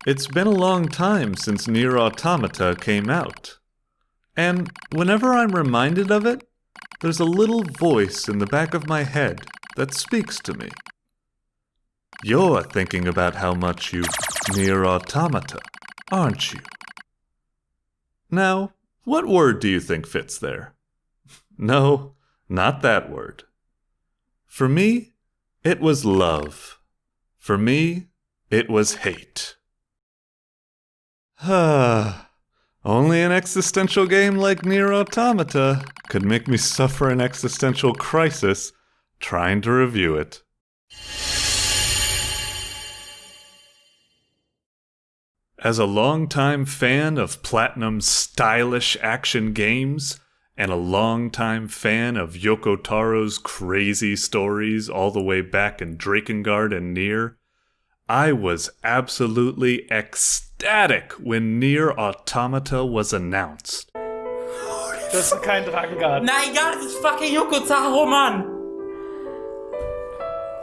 It's been a long time since NieR Automata came out. And whenever I'm reminded of it, there's a little voice in the back of my head that speaks to me. You're thinking about how much you NieR Automata, aren't you? Now, what word do you think fits there? No, not that word. For me, it was love. For me, it was hate. Only an existential game like NieR Automata could make me suffer an existential crisis trying to review it. As a longtime fan of Platinum's stylish action games, and a longtime fan of Yoko Taro's crazy stories all the way back in Drakengard and NieR, I was absolutely ecstatic when NieR Automata was announced. Das ist kein Drakengard. Nein, ja, das ist fucking Yoko Taro, Mann!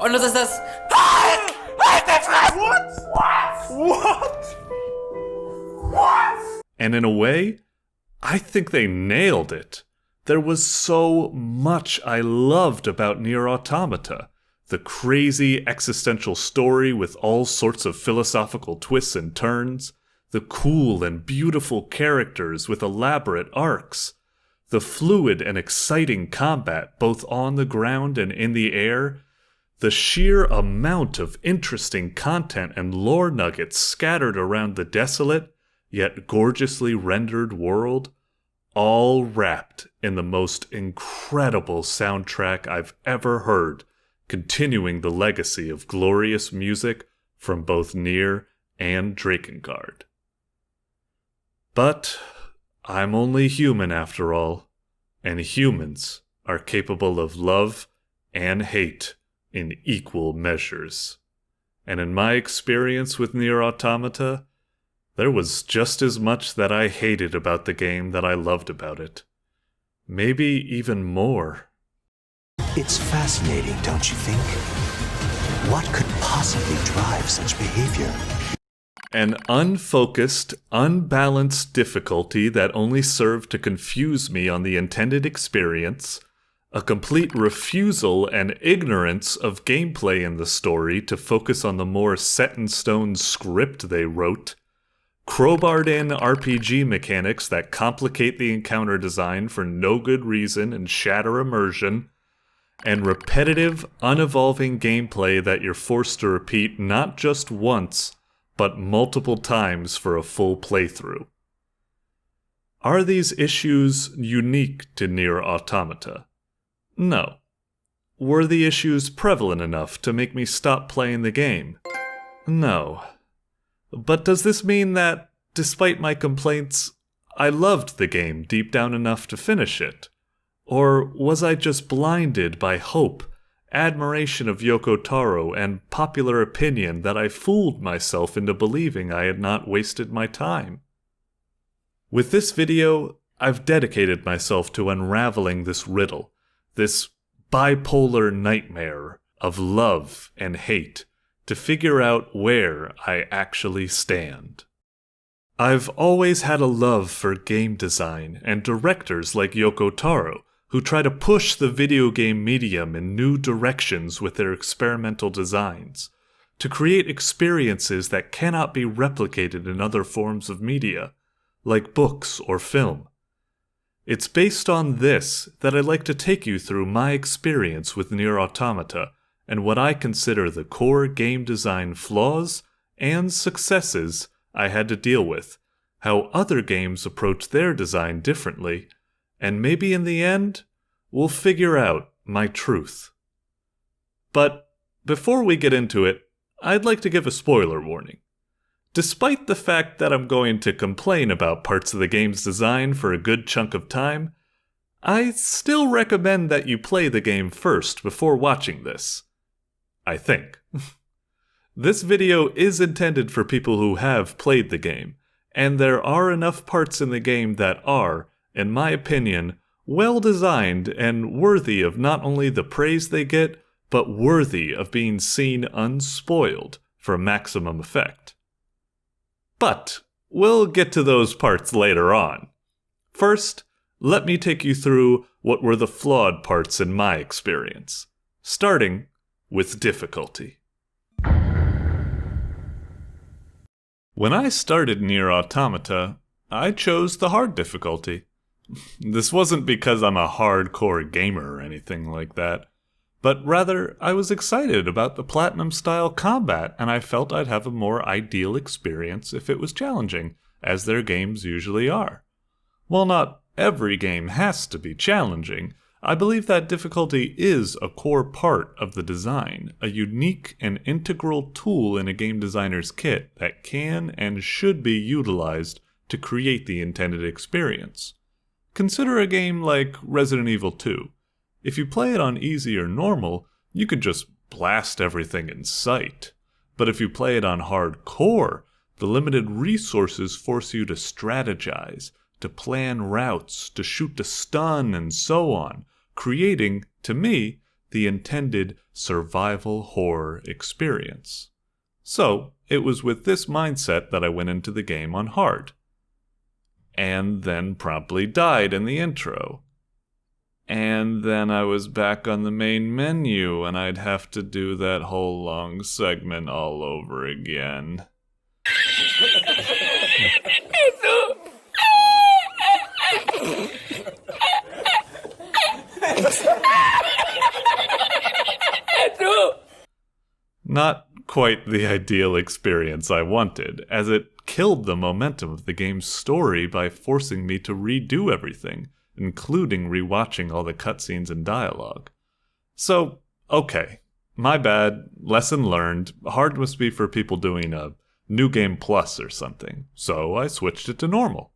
Und das ist das... Halt der Fresse! What? And in a way, I think they nailed it. There was so much I loved about NieR Automata. The crazy existential story with all sorts of philosophical twists and turns, the cool and beautiful characters with elaborate arcs, the fluid and exciting combat both on the ground and in the air, the sheer amount of interesting content and lore nuggets scattered around the desolate, yet gorgeously rendered world, all wrapped in the most incredible soundtrack I've ever heard, continuing the legacy of glorious music from both NieR and Drakengard. But I'm only human after all, and humans are capable of love and hate in equal measures. And in my experience with NieR Automata, there was just as much that I hated about the game that I loved about it. Maybe even more. It's fascinating, don't you think? What could possibly drive such behavior? An unfocused, unbalanced difficulty that only served to confuse me on the intended experience, a complete refusal and ignorance of gameplay in the story to focus on the more set-in-stone script they wrote, crowbarred-in RPG mechanics that complicate the encounter design for no good reason and shatter immersion, and repetitive, unevolving gameplay that you're forced to repeat not just once, but multiple times for a full playthrough. Are these issues unique to NieR Automata? No. Were the issues prevalent enough to make me stop playing the game? No. But does this mean that, despite my complaints, I loved the game deep down enough to finish it? Or was I just blinded by hope, admiration of Yoko Taro, and popular opinion that I fooled myself into believing I had not wasted my time? With this video, I've dedicated myself to unraveling this riddle, this bipolar nightmare of love and hate, to figure out where I actually stand. I've always had a love for game design and directors like Yoko Taro, who try to push the video game medium in new directions with their experimental designs, to create experiences that cannot be replicated in other forms of media, like books or film. It's based on this that I'd like to take you through my experience with NieR Automata and what I consider the core game design flaws and successes I had to deal with, how other games approach their design differently, and maybe in the end, we'll figure out my truth. But before we get into it, I'd like to give a spoiler warning. Despite the fact that I'm going to complain about parts of the game's design for a good chunk of time, I still recommend that you play the game first before watching this. I think. This video is intended for people who have played the game, and there are enough parts in the game that are, in my opinion, well designed and worthy of not only the praise they get, but worthy of being seen unspoiled for maximum effect. But we'll get to those parts later on. First, let me take you through what were the flawed parts in my experience, starting with difficulty. When I started NieR Automata, I chose the hard difficulty. This wasn't because I'm a hardcore gamer or anything like that, but rather I was excited about the Platinum-style combat, and I felt I'd have a more ideal experience if it was challenging, as their games usually are. While not every game has to be challenging, I believe that difficulty is a core part of the design, a unique and integral tool in a game designer's kit that can and should be utilized to create the intended experience. Consider a game like Resident Evil 2. If you play it on easy or normal, you could just blast everything in sight. But if you play it on hardcore, the limited resources force you to strategize, to plan routes, to shoot to stun, and so on, creating, to me, the intended survival horror experience. So, it was with this mindset that I went into the game on hard. And then promptly died in the intro. And then I was back on the main menu, and I'd have to do that whole long segment all over again. Not quite the ideal experience I wanted, as it killed the momentum of the game's story by forcing me to redo everything, including rewatching all the cutscenes and dialogue. So, okay, my bad, lesson learned, hard must be for people doing a New Game Plus or something, so I switched it to normal.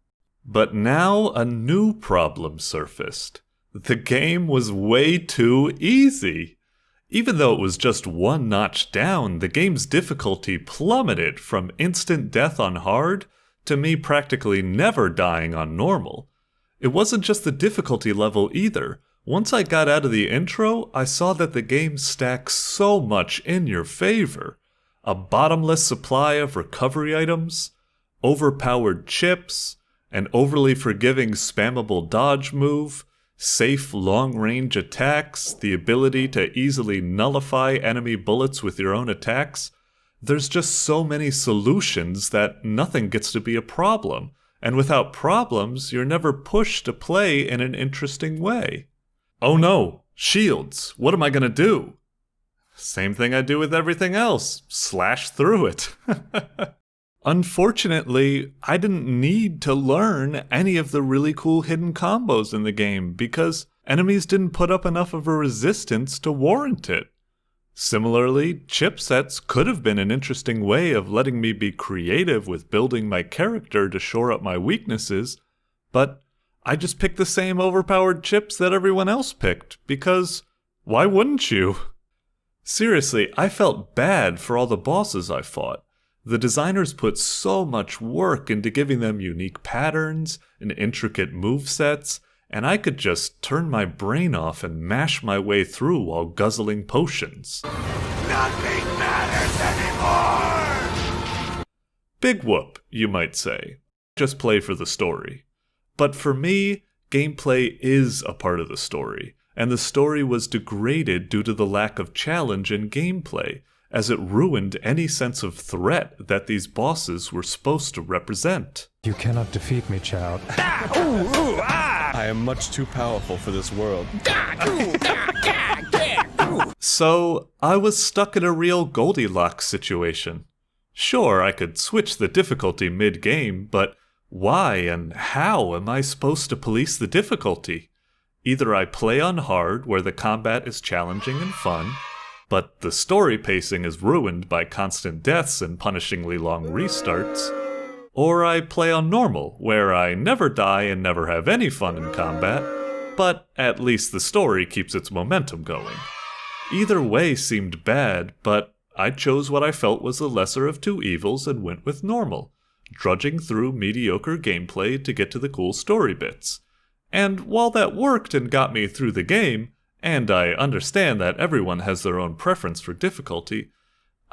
But now a new problem surfaced. The game was way too easy. Even though it was just one notch down, the game's difficulty plummeted from instant death on hard to me practically never dying on normal. It wasn't just the difficulty level either. Once I got out of the intro, I saw that the game stacks so much in your favor. A bottomless supply of recovery items, overpowered chips, an overly forgiving spammable dodge move, safe long-range attacks, the ability to easily nullify enemy bullets with your own attacks. There's just so many solutions that nothing gets to be a problem. And without problems, you're never pushed to play in an interesting way. Oh no, shields, what am I gonna do? Same thing I do with everything else, slash through it. Unfortunately, I didn't need to learn any of the really cool hidden combos in the game because enemies didn't put up enough of a resistance to warrant it. Similarly, chipsets could have been an interesting way of letting me be creative with building my character to shore up my weaknesses, but I just picked the same overpowered chips that everyone else picked, because why wouldn't you? Seriously, I felt bad for all the bosses I fought. The designers put so much work into giving them unique patterns and intricate movesets, and I could just turn my brain off and mash my way through while guzzling potions. Nothing matters anymore! Big whoop, you might say. Just play for the story. But for me, gameplay is a part of the story, and the story was degraded due to the lack of challenge in gameplay, as it ruined any sense of threat that these bosses were supposed to represent. You cannot defeat me, child. I am much too powerful for this world. So, I was stuck in a real Goldilocks situation. Sure, I could switch the difficulty mid-game, but why and how am I supposed to police the difficulty? Either I play on hard, where the combat is challenging and fun, but the story pacing is ruined by constant deaths and punishingly long restarts, or I play on normal, where I never die and never have any fun in combat, but at least the story keeps its momentum going. Either way seemed bad, but I chose what I felt was the lesser of two evils and went with normal, drudging through mediocre gameplay to get to the cool story bits. And while that worked and got me through the game, and I understand that everyone has their own preference for difficulty,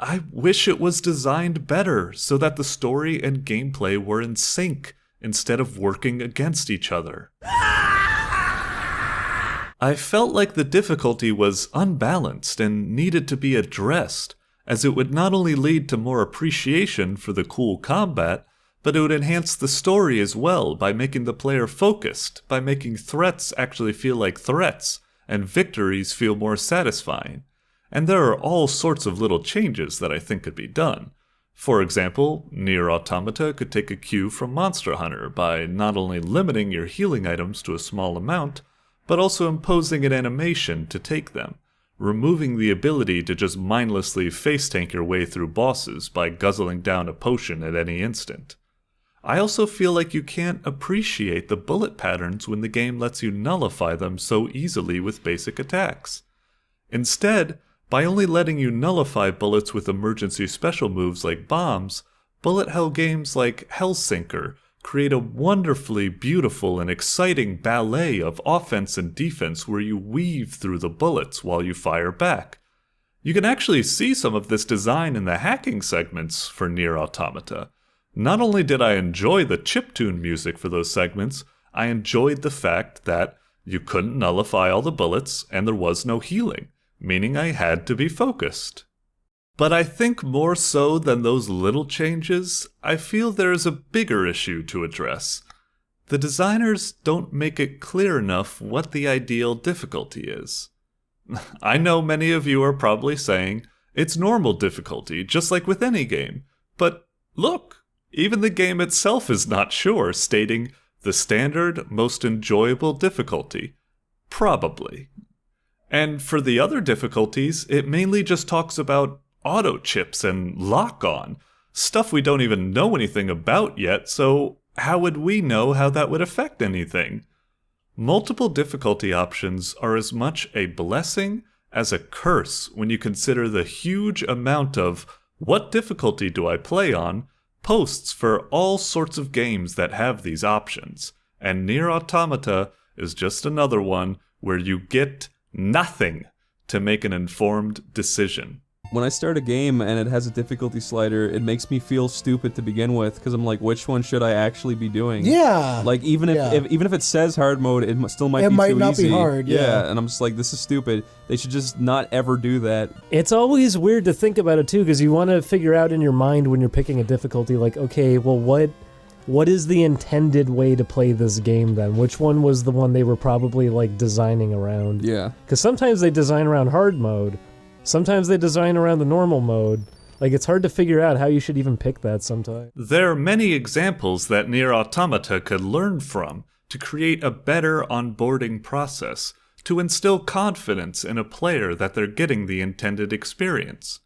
I wish it was designed better so that the story and gameplay were in sync instead of working against each other. I felt like the difficulty was unbalanced and needed to be addressed, as it would not only lead to more appreciation for the cool combat, but it would enhance the story as well by making the player focused, by making threats actually feel like threats, and victories feel more satisfying. And there are all sorts of little changes that I think could be done. For example, NieR Automata could take a cue from Monster Hunter by not only limiting your healing items to a small amount, but also imposing an animation to take them, removing the ability to just mindlessly face-tank your way through bosses by guzzling down a potion at any instant. I also feel like you can't appreciate the bullet patterns when the game lets you nullify them so easily with basic attacks. Instead, by only letting you nullify bullets with emergency special moves like bombs, bullet hell games like Hellsinker create a wonderfully beautiful and exciting ballet of offense and defense where you weave through the bullets while you fire back. You can actually see some of this design in the hacking segments for NieR Automata. Not only did I enjoy the chiptune music for those segments, I enjoyed the fact that you couldn't nullify all the bullets and there was no healing, meaning I had to be focused. But I think more so than those little changes, I feel there is a bigger issue to address. The designers don't make it clear enough what the ideal difficulty is. I know many of you are probably saying, it's normal difficulty, just like with any game. But look! Even the game itself is not sure, stating the standard, most enjoyable difficulty. Probably. And for the other difficulties, it mainly just talks about auto chips and lock-on, stuff we don't even know anything about yet, so how would we know how that would affect anything? Multiple difficulty options are as much a blessing as a curse when you consider the huge amount of "what difficulty do I play on?" posts for all sorts of games that have these options, and NieR Automata is just another one where you get nothing to make an informed decision. When I start a game and it has a difficulty slider, it makes me feel stupid to begin with, because I'm like, which one should I actually be doing? Yeah. Like, even if it says hard mode, it still might be too easy. It might not be hard, yeah. And I'm just like, this is stupid. They should just not ever do that. It's always weird to think about it too, because you want to figure out in your mind when you're picking a difficulty, like, okay, well, what is the intended way to play this game then? Which one was the one they were probably like designing around? Yeah. Because sometimes they design around hard mode. Sometimes they design around the normal mode. Like, it's hard to figure out how you should even pick that sometimes. There are many examples that NieR Automata could learn from to create a better onboarding process, to instill confidence in a player that they're getting the intended experience.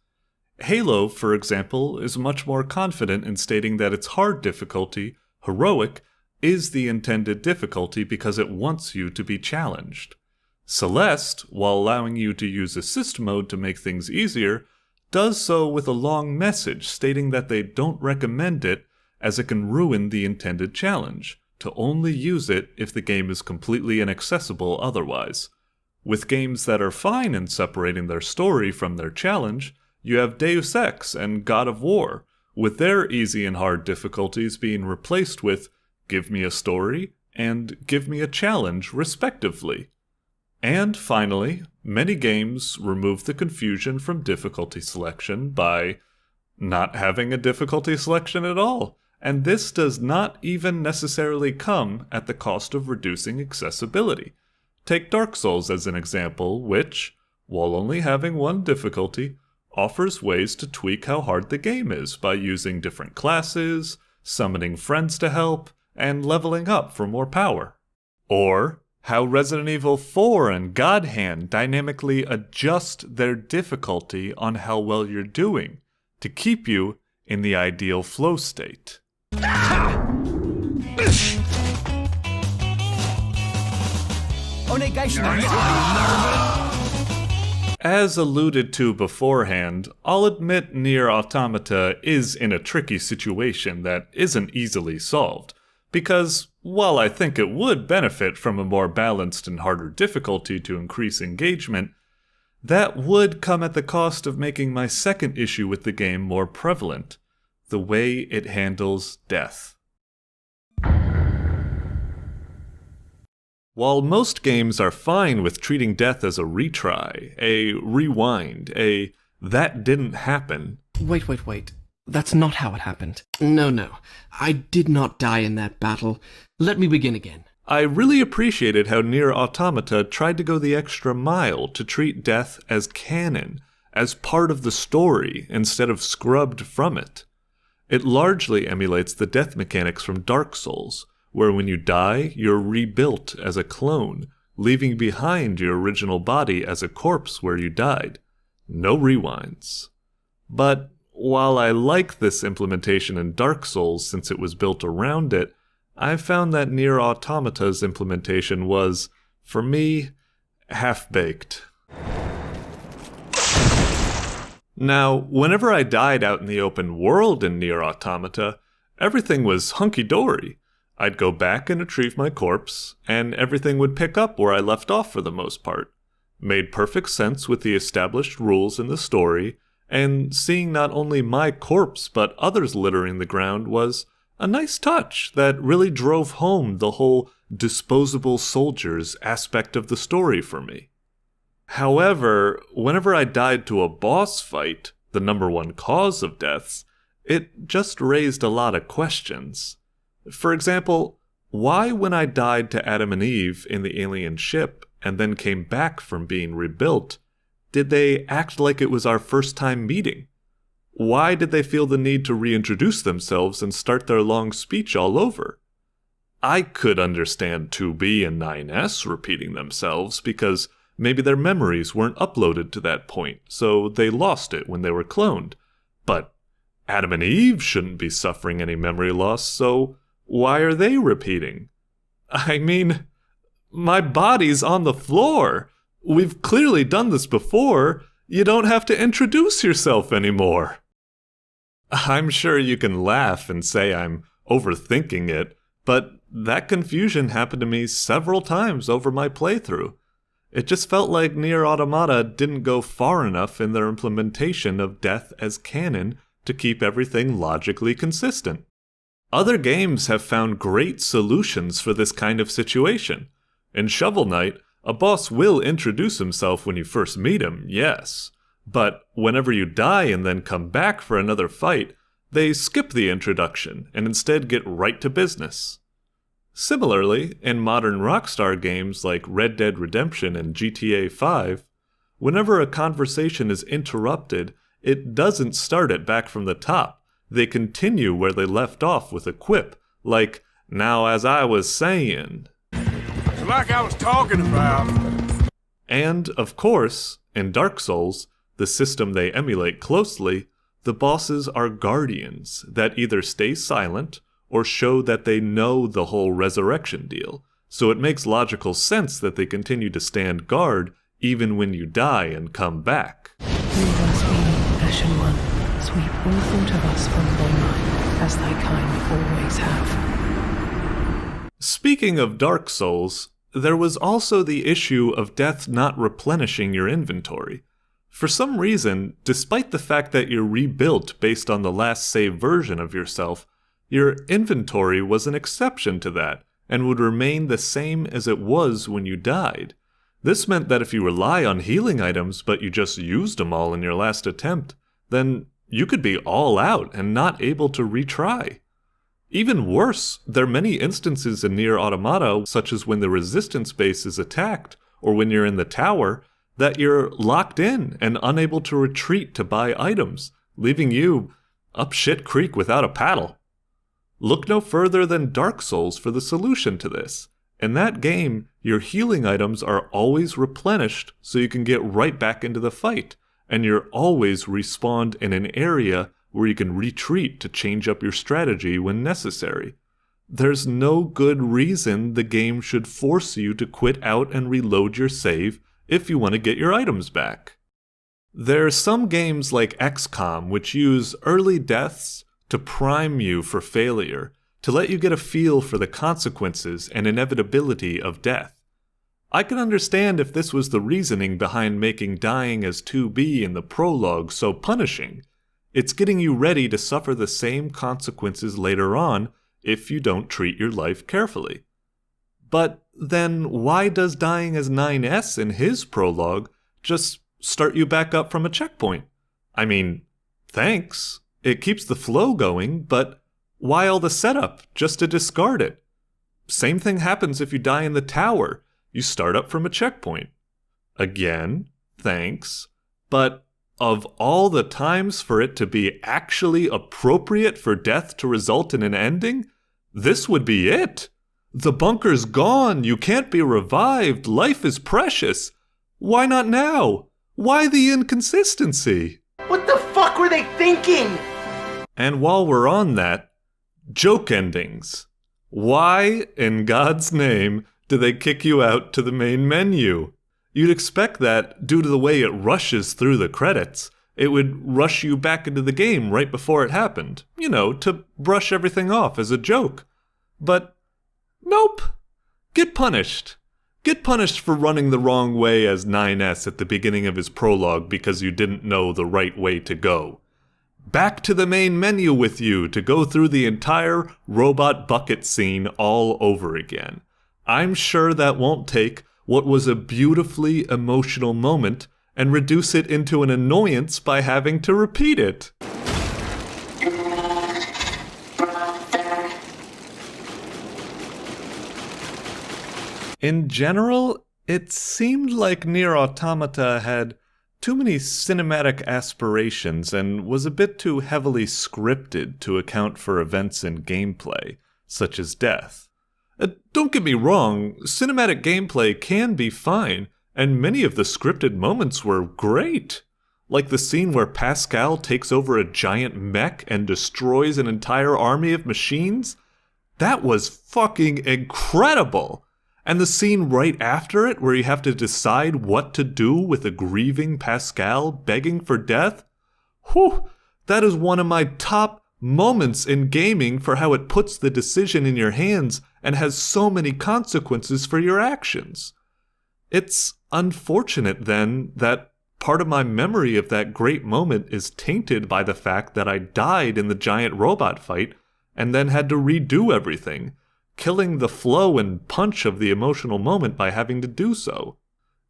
Halo, for example, is much more confident in stating that its hard difficulty, heroic, is the intended difficulty because it wants you to be challenged. Celeste, while allowing you to use assist mode to make things easier, does so with a long message stating that they don't recommend it as it can ruin the intended challenge, to only use it if the game is completely inaccessible otherwise. With games that are fine in separating their story from their challenge, you have Deus Ex and God of War, with their easy and hard difficulties being replaced with give me a story and give me a challenge respectively. And finally, many games remove the confusion from difficulty selection by not having a difficulty selection at all, and this does not even necessarily come at the cost of reducing accessibility. Take Dark Souls as an example, which, while only having one difficulty, offers ways to tweak how hard the game is by using different classes, summoning friends to help, and leveling up for more power. Or how Resident Evil 4 and God Hand dynamically adjust their difficulty on how well you're doing to keep you in the ideal flow state. As alluded to beforehand, I'll admit NieR Automata is in a tricky situation that isn't easily solved, because while I think it would benefit from a more balanced and harder difficulty to increase engagement, That would come at the cost of making my second issue with the game more prevalent: the way it handles death. While most games are fine with treating death as a retry, a rewind, a that didn't happen. Wait. That's not how it happened. No. I did not die in that battle. Let me begin again. I really appreciated how NieR Automata tried to go the extra mile to treat death as canon, as part of the story, instead of scrubbed from it. It largely emulates the death mechanics from Dark Souls, where when you die, you're rebuilt as a clone, leaving behind your original body as a corpse where you died. No rewinds. But while I like this implementation in Dark Souls since it was built around it, I found that NieR Automata's implementation was, for me, half-baked. Now, whenever I died out in the open world in NieR Automata, everything was hunky-dory. I'd go back and retrieve my corpse, and everything would pick up where I left off for the most part. Made perfect sense with the established rules in the story, and seeing not only my corpse but others littering the ground was a nice touch that really drove home the whole disposable soldiers aspect of the story for me. However, whenever I died to a boss fight, the number one cause of deaths, it just raised a lot of questions. For example, why when I died to Adam and Eve in the alien ship and then came back from being rebuilt, did they act like it was our first time meeting? Why did they feel the need to reintroduce themselves and start their long speech all over? I could understand 2B and 9S repeating themselves because maybe their memories weren't uploaded to that point, so they lost it when they were cloned. But Adam and Eve shouldn't be suffering any memory loss, so why are they repeating? I mean, my body's on the floor. We've clearly done this before. You don't have to introduce yourself anymore. I'm sure you can laugh and say I'm overthinking it, but that confusion happened to me several times over my playthrough. It just felt like NieR Automata didn't go far enough in their implementation of death as canon to keep everything logically consistent. Other games have found great solutions for this kind of situation. In Shovel Knight, a boss will introduce himself when you first meet him, yes. But whenever you die and then come back for another fight, they skip the introduction and instead get right to business. Similarly, in modern Rockstar games like Red Dead Redemption and GTA 5, whenever a conversation is interrupted, it doesn't start it back from the top. They continue where they left off with a quip, like, "Now as I was saying." Like I was talking about. And, of course, in Dark Souls, the system they emulate closely, the bosses are guardians that either stay silent or show that they know the whole resurrection deal, so it makes logical sense that they continue to stand guard even when you die and come back. Leave us, we, Ashen One, sweep all thought of us from thy mind, as thy kind always have. Speaking of Dark Souls, there was also the issue of death not replenishing your inventory. For some reason, despite the fact that you're rebuilt based on the last save version of yourself, your inventory was an exception to that, and would remain the same as it was when you died. This meant that if you rely on healing items but you just used them all in your last attempt, then you could be all out and not able to retry. Even worse, there are many instances in NieR Automata, such as when the resistance base is attacked, or when you're in the tower, that you're locked in and unable to retreat to buy items, leaving you up shit creek without a paddle. Look no further than Dark Souls for the solution to this. In that game, your healing items are always replenished so you can get right back into the fight, and you're always respawned in an area where you can retreat to change up your strategy when necessary. There's no good reason the game should force you to quit out and reload your save if you want to get your items back. There are some games like XCOM which use early deaths to prime you for failure, to let you get a feel for the consequences and inevitability of death. I can understand if this was the reasoning behind making dying as 2B in the prologue so punishing. It's getting you ready to suffer the same consequences later on if you don't treat your life carefully. But then why does dying as 9S in his prologue just start you back up from a checkpoint? I mean, thanks. It keeps the flow going, but why all the setup just to discard it? Same thing happens if you die in the tower. You start up from a checkpoint. Again, thanks. But of all the times for it to be actually appropriate for death to result in an ending, this would be it. The bunker's gone. You can't be revived. Life is precious. Why not now? Why the inconsistency? What the fuck were they thinking? And while we're on that, joke endings. Why, in God's name, do they kick you out to the main menu? You'd expect that, due to the way it rushes through the credits, it would rush you back into the game right before it happened. You know, to brush everything off as a joke. But, nope. Get punished. Get punished for running the wrong way as 9S at the beginning of his prologue because you didn't know the right way to go. Back to the main menu with you to go through the entire robot bucket scene all over again. I'm sure that won't take what was a beautifully emotional moment and reduce it into an annoyance by having to repeat it. In general, it seemed like NieR Automata had too many cinematic aspirations and was a bit too heavily scripted to account for events in gameplay, such as death. Don't get me wrong, cinematic gameplay can be fine, and many of the scripted moments were great. Like the scene where Pascal takes over a giant mech and destroys an entire army of machines. That was fucking incredible! And the scene right after it where you have to decide what to do with a grieving Pascal begging for death? Whew, that is one of my top moments in gaming for how it puts the decision in your hands and has so many consequences for your actions. It's unfortunate then that part of my memory of that great moment is tainted by the fact that I died in the giant robot fight and then had to redo everything, killing the flow and punch of the emotional moment by having to do so.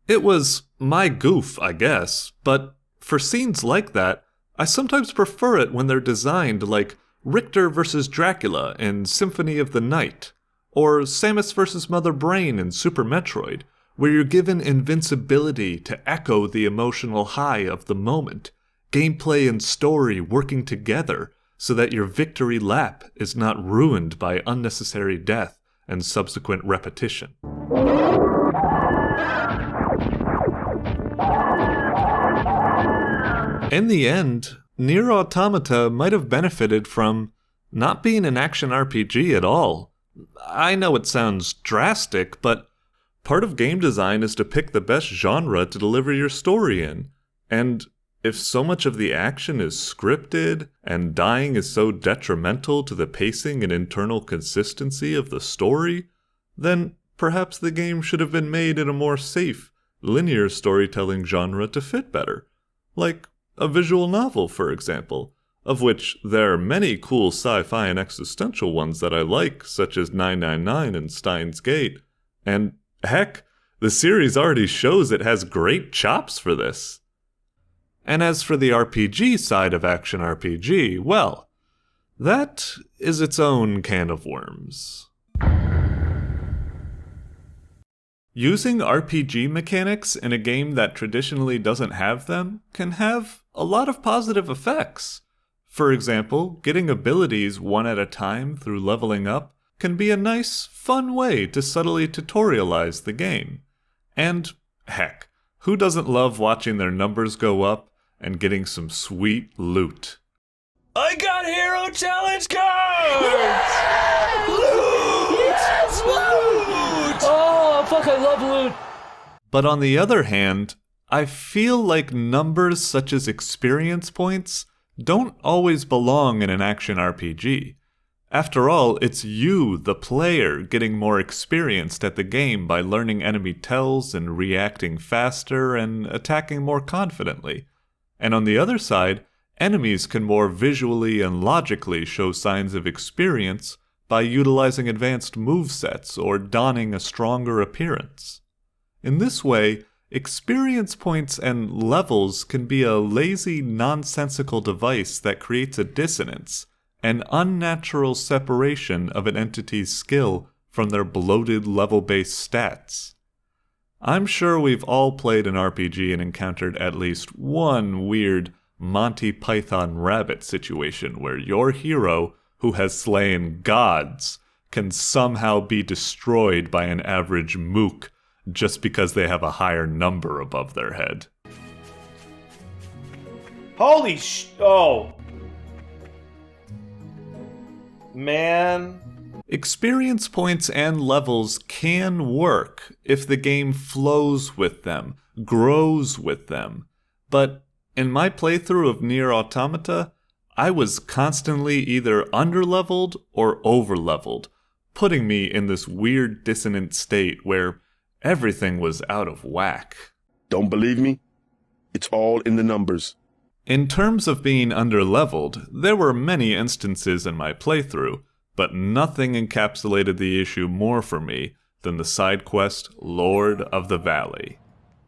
It was my goof, I guess, but for scenes like that, I sometimes prefer it when they're designed like Richter vs. Dracula in Symphony of the Night, or Samus vs. Mother Brain in Super Metroid, where you're given invincibility to echo the emotional high of the moment, gameplay and story working together, so that your victory lap is not ruined by unnecessary death and subsequent repetition. In the end, NieR Automata might have benefited from not being an action RPG at all. I know it sounds drastic, but part of game design is to pick the best genre to deliver your story in, and if so much of the action is scripted, and dying is so detrimental to the pacing and internal consistency of the story, then perhaps the game should have been made in a more safe, linear storytelling genre to fit better. Like a visual novel, for example, of which there are many cool sci-fi and existential ones that I like, such as 999 and Steins Gate. And heck, the series already shows it has great chops for this. And as for the RPG side of action RPG, well, that is its own can of worms. Using RPG mechanics in a game that traditionally doesn't have them can have a lot of positive effects. For example, getting abilities one at a time through leveling up can be a nice, fun way to subtly tutorialize the game. And heck, who doesn't love watching their numbers go up and getting some sweet loot? I got hero challenge cards! Yes! Loot! Yes! Loot! Oh, fuck, I love loot! But on the other hand, I feel like numbers such as experience points don't always belong in an action RPG. After all, it's you, the player, getting more experienced at the game by learning enemy tells and reacting faster and attacking more confidently. And on the other side, enemies can more visually and logically show signs of experience by utilizing advanced movesets or donning a stronger appearance. In this way, experience points and levels can be a lazy, nonsensical device that creates a dissonance, an unnatural separation of an entity's skill from their bloated level-based stats. I'm sure we've all played an RPG and encountered at least one weird Monty Python rabbit situation where your hero, who has slain gods, can somehow be destroyed by an average mook just because they have a higher number above their head. Holy oh. Man. Experience points and levels can work if the game flows with them, grows with them. But in my playthrough of NieR Automata, I was constantly either underleveled or overleveled, putting me in this weird dissonant state where everything was out of whack. Don't believe me? It's all in the numbers. In terms of being underleveled, there were many instances in my playthrough, but nothing encapsulated the issue more for me than the side quest Lord of the Valley.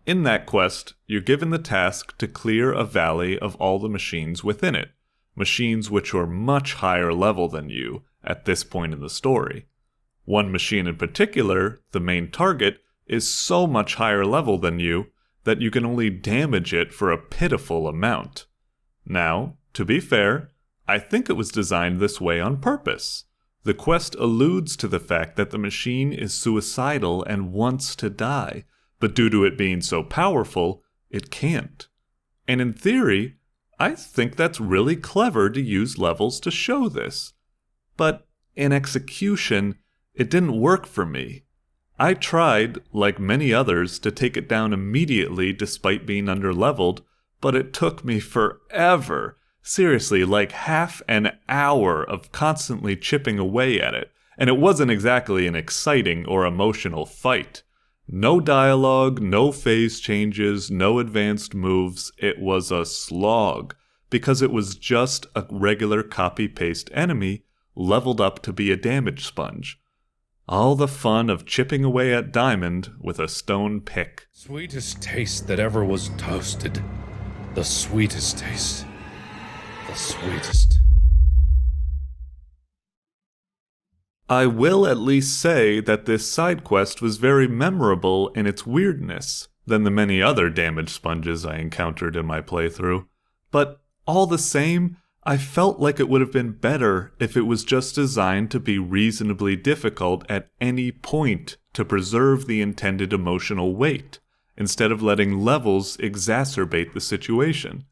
In that quest, you're given the task to clear a valley of all the machines within it, machines which are much higher level than you at this point in the story. One machine in particular, the main target, is so much higher level than you that you can only damage it for a pitiful amount. Now, to be fair, I think it was designed this way on purpose. The quest alludes to the fact that the machine is suicidal and wants to die, but due to it being so powerful, it can't. And in theory, I think that's really clever to use levels to show this. But in execution, it didn't work for me. I tried, like many others, to take it down immediately despite being underleveled, but it took me forever. Seriously, like half an hour of constantly chipping away at it, and it wasn't exactly an exciting or emotional fight. No dialogue, no phase changes, no advanced moves. It was a slog, because it was just a regular copy-paste enemy leveled up to be a damage sponge. All the fun of chipping away at diamond with a stone pick. Sweetest taste that ever was toasted. The sweetest taste. The sweetest. I will at least say that this side quest was very memorable in its weirdness than the many other damage sponges I encountered in my playthrough, but all the same, I felt like it would have been better if it was just designed to be reasonably difficult at any point to preserve the intended emotional weight, instead of letting levels exacerbate the situation.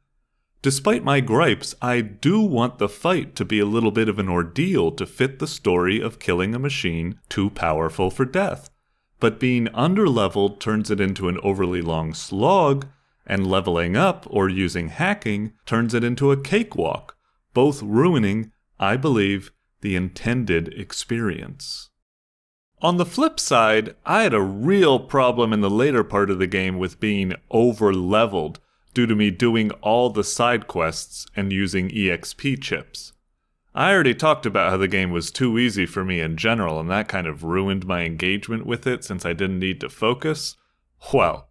Despite my gripes, I do want the fight to be a little bit of an ordeal to fit the story of killing a machine too powerful for death, but being underleveled turns it into an overly long slog, and leveling up or using hacking turns it into a cakewalk, both ruining, I believe, the intended experience. On the flip side, I had a real problem in the later part of the game with being over-leveled due to me doing all the side quests and using EXP chips. I already talked about how the game was too easy for me in general, and that kind of ruined my engagement with it since I didn't need to focus. Well,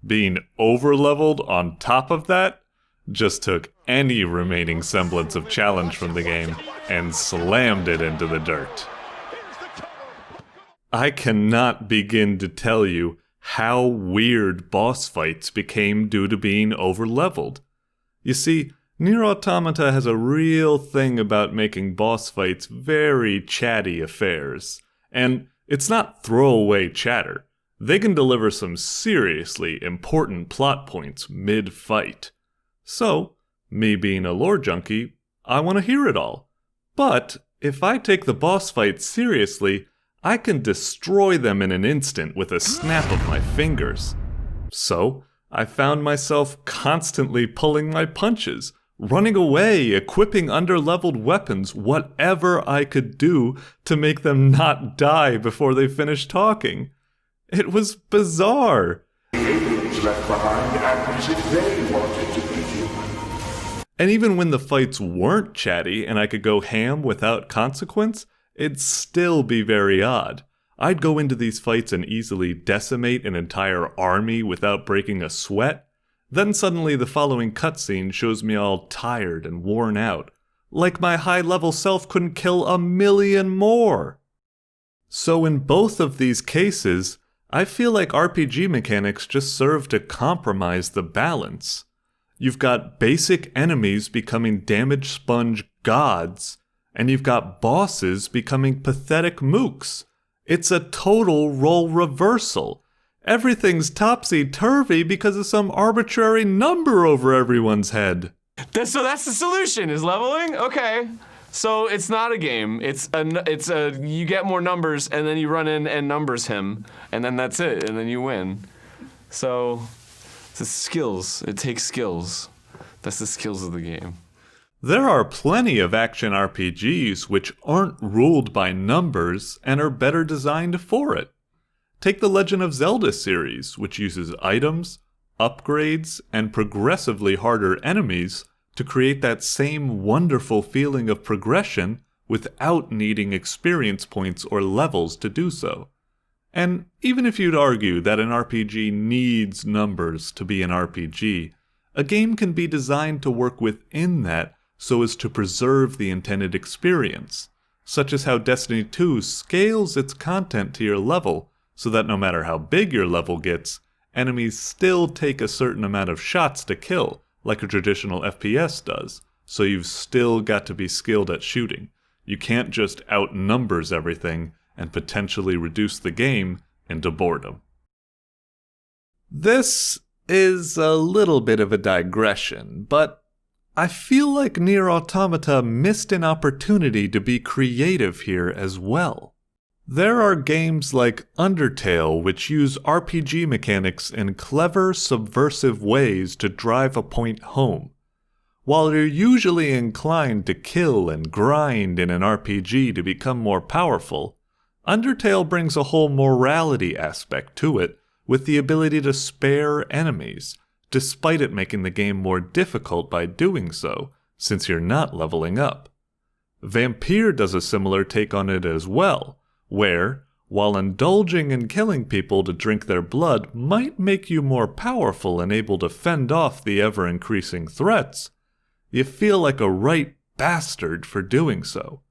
being over-leveled on top of that just took any remaining semblance of challenge from the game and slammed it into the dirt. I cannot begin to tell you how weird boss fights became due to being over-leveled. You see, NieR Automata has a real thing about making boss fights very chatty affairs. And it's not throwaway chatter. They can deliver some seriously important plot points mid-fight. So, me being a lore junkie, I want to hear it all. But if I take the boss fight seriously, I can destroy them in an instant with a snap of my fingers. So, I found myself constantly pulling my punches, running away, equipping underleveled weapons, whatever I could do to make them not die before they finished talking. It was bizarre. Left behind act as if they wanted to be human. And even when the fights weren't chatty and I could go ham without consequence, it'd still be very odd. I'd go into these fights and easily decimate an entire army without breaking a sweat. Then suddenly the following cutscene shows me all tired and worn out, like my high-level self couldn't kill 1,000,000 more. So in both of these cases, I feel like RPG mechanics just serve to compromise the balance. You've got basic enemies becoming damage sponge gods, and you've got bosses becoming pathetic mooks. It's a total role reversal. Everything's topsy-turvy because of some arbitrary number over everyone's head. So that's the solution, is leveling? Okay. So it's not a game. It's a you get more numbers and then you run in and numbers him and then that's it and then you win. So it's skills. It takes skills. That's the skills of the game. There are plenty of action RPGs which aren't ruled by numbers and are better designed for it. Take the Legend of Zelda series, which uses items, upgrades, and progressively harder enemies to create that same wonderful feeling of progression without needing experience points or levels to do so. And even if you'd argue that an RPG needs numbers to be an RPG, a game can be designed to work within that so as to preserve the intended experience, such as how Destiny 2 scales its content to your level so that no matter how big your level gets, enemies still take a certain amount of shots to kill, like a traditional FPS does, so you've still got to be skilled at shooting. You can't just outnumbers everything and potentially reduce the game into boredom. This is a little bit of a digression, but I feel like NieR Automata missed an opportunity to be creative here as well. There are games like Undertale which use RPG mechanics in clever, subversive ways to drive a point home. While you're usually inclined to kill and grind in an RPG to become more powerful, Undertale brings a whole morality aspect to it with the ability to spare enemies, despite it making the game more difficult by doing so, since you're not leveling up. Vampire does a similar take on it as well, where, while indulging in killing people to drink their blood might make you more powerful and able to fend off the ever-increasing threats, you feel like a right bastard for doing so.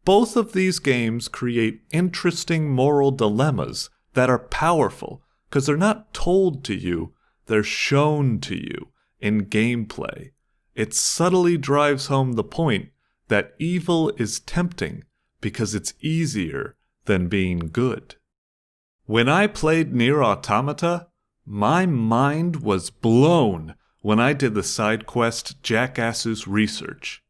Both of these games create interesting moral dilemmas that are powerful, because they're not told to you, they're shown to you in gameplay. It subtly drives home the point that evil is tempting because it's easier than being good. When I played NieR Automata, my mind was blown when I did the side quest Jackass's Research.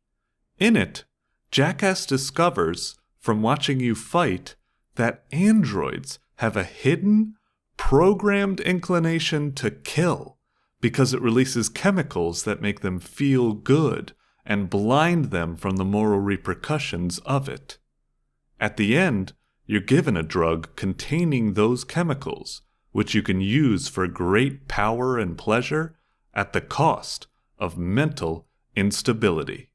In it, Jackass discovers, from watching you fight, that androids have a hidden, programmed inclination to kill because it releases chemicals that make them feel good and blind them from the moral repercussions of it. At the end, you're given a drug containing those chemicals, which you can use for great power and pleasure at the cost of mental instability.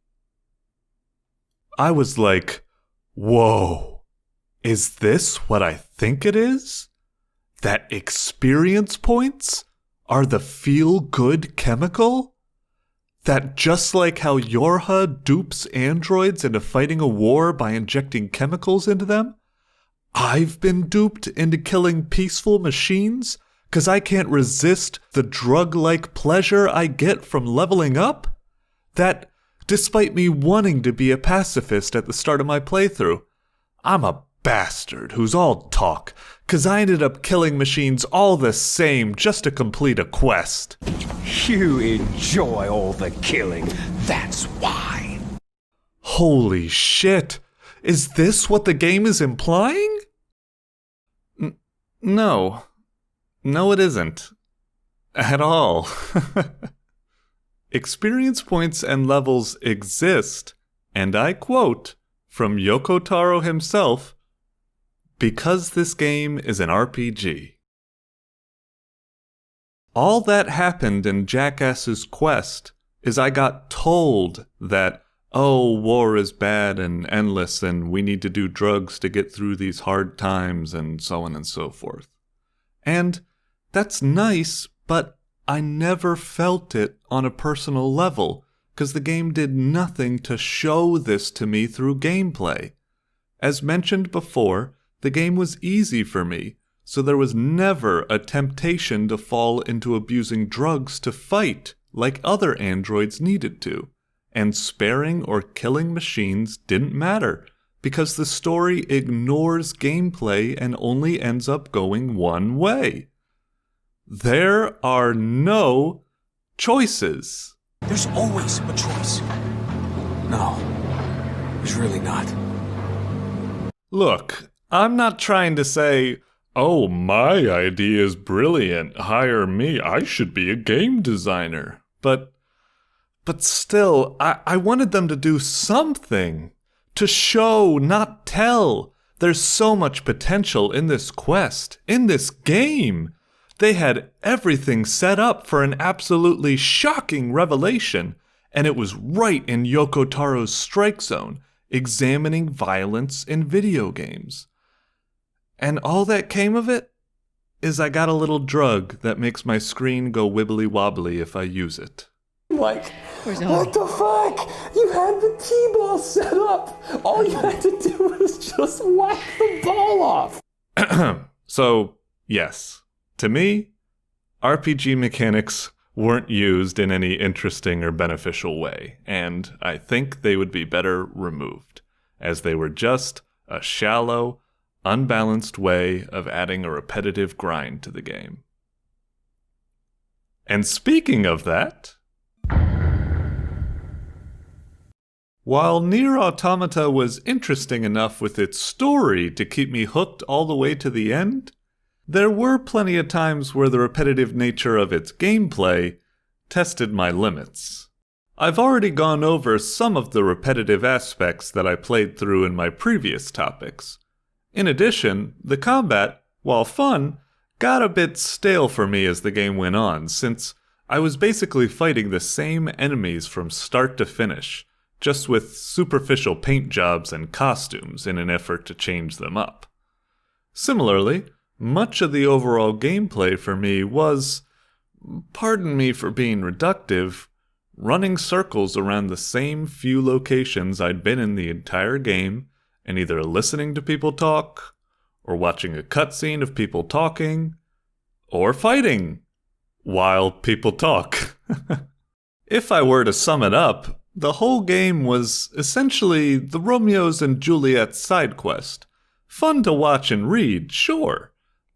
I was like, whoa, is this what I think it is? That experience points are the feel-good chemical? That just like how Yorha dupes androids into fighting a war by injecting chemicals into them, I've been duped into killing peaceful machines because I can't resist the drug-like pleasure I get from leveling up? That, despite me wanting to be a pacifist at the start of my playthrough, I'm a bastard who's all talk, because I ended up killing machines all the same just to complete a quest. You enjoy all the killing, that's why. Holy shit! Is this what the game is implying? No. No, it isn't. At all. experience points and levels exist, and I quote from Yoko Taro himself, because this game is an RPG. All that happened in Jackass's quest is I got told that, oh, war is bad and endless and we need to do drugs to get through these hard times and so on and so forth. And that's nice, but I never felt it on a personal level because the game did nothing to show this to me through gameplay. As mentioned before, the game was easy for me, so there was never a temptation to fall into abusing drugs to fight like other androids needed to. And sparing or killing machines didn't matter, because the story ignores gameplay and only ends up going one way. There are no choices. There's always a choice. No, there's really not. Look, I'm not trying to say, oh, my idea is brilliant, hire me, I should be a game designer. But still, I wanted them to do something. To show, not tell. There's so much potential in this quest, in this game. They had everything set up for an absolutely shocking revelation, and it was right in Yoko Taro's strike zone, examining violence in video games. And all that came of it is I got a little drug that makes my screen go wibbly wobbly if I use it. Like, what the fuck? You had the T-ball set up. All you had to do was just whack the ball off. So, yes, to me, RPG mechanics weren't used in any interesting or beneficial way, and I think they would be better removed, as they were just a shallow, unbalanced way of adding a repetitive grind to the game. And speaking of that, while NieR Automata was interesting enough with its story to keep me hooked all the way to the end, there were plenty of times where the repetitive nature of its gameplay tested my limits. I've already gone over some of the repetitive aspects that I played through in my previous topics. In addition, the combat, while fun, got a bit stale for me as the game went on, since I was basically fighting the same enemies from start to finish, just with superficial paint jobs and costumes in an effort to change them up. Similarly, much of the overall gameplay for me was, pardon me for being reductive, running circles around the same few locations I'd been in the entire game, and either listening to people talk, or watching a cutscene of people talking, or fighting while people talk. If I were to sum it up, the whole game was essentially the Romeos and Juliet side quest. Fun to watch and read, sure,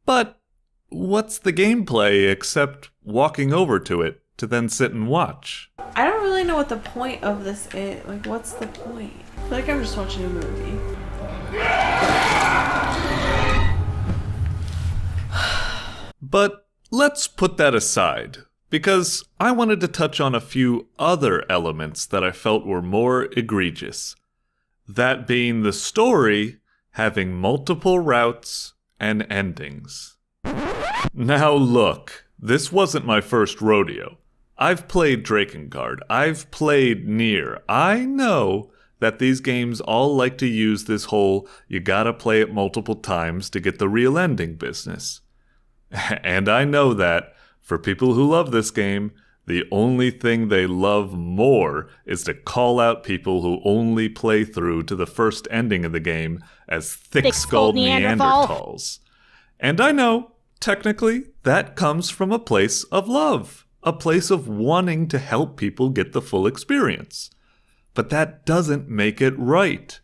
but what's the gameplay except walking over to it to then sit and watch? I don't really know what the point of this is. Like, what's the point? I feel like I'm just watching a movie. But let's put that aside, because I wanted to touch on a few other elements that I felt were more egregious. That being the story having multiple routes and endings. Now look, this wasn't my first rodeo. I've played Drakengard, I've played NieR. I know that these games all like to use this whole you gotta play it multiple times to get the real ending business. And I know that, for people who love this game, the only thing they love more is to call out people who only play through to the first ending of the game as thick-skulled Neanderthals. And I know, technically, that comes from a place of love, a place of wanting to help people get the full experience. But that doesn't make it right.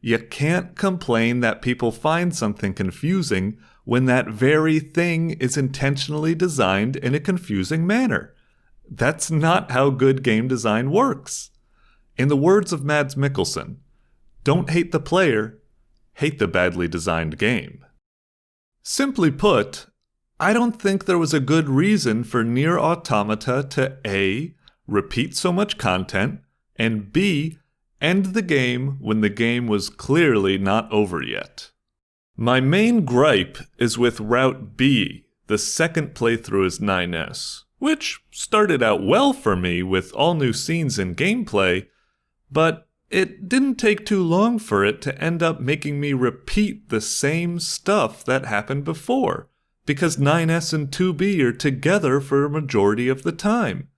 You can't complain that people find something confusing when that very thing is intentionally designed in a confusing manner. That's not how good game design works. In the words of Mads Mikkelsen, don't hate the player, hate the badly designed game. Simply put, I don't think there was a good reason for NieR Automata to A, repeat so much content, and B, end the game when the game was clearly not over yet. My main gripe is with Route B, the second playthrough as NieR, which started out well for me with all new scenes and gameplay, but it didn't take too long for it to end up making me repeat the same stuff that happened before, because NieR and 2B are together for a majority of the time.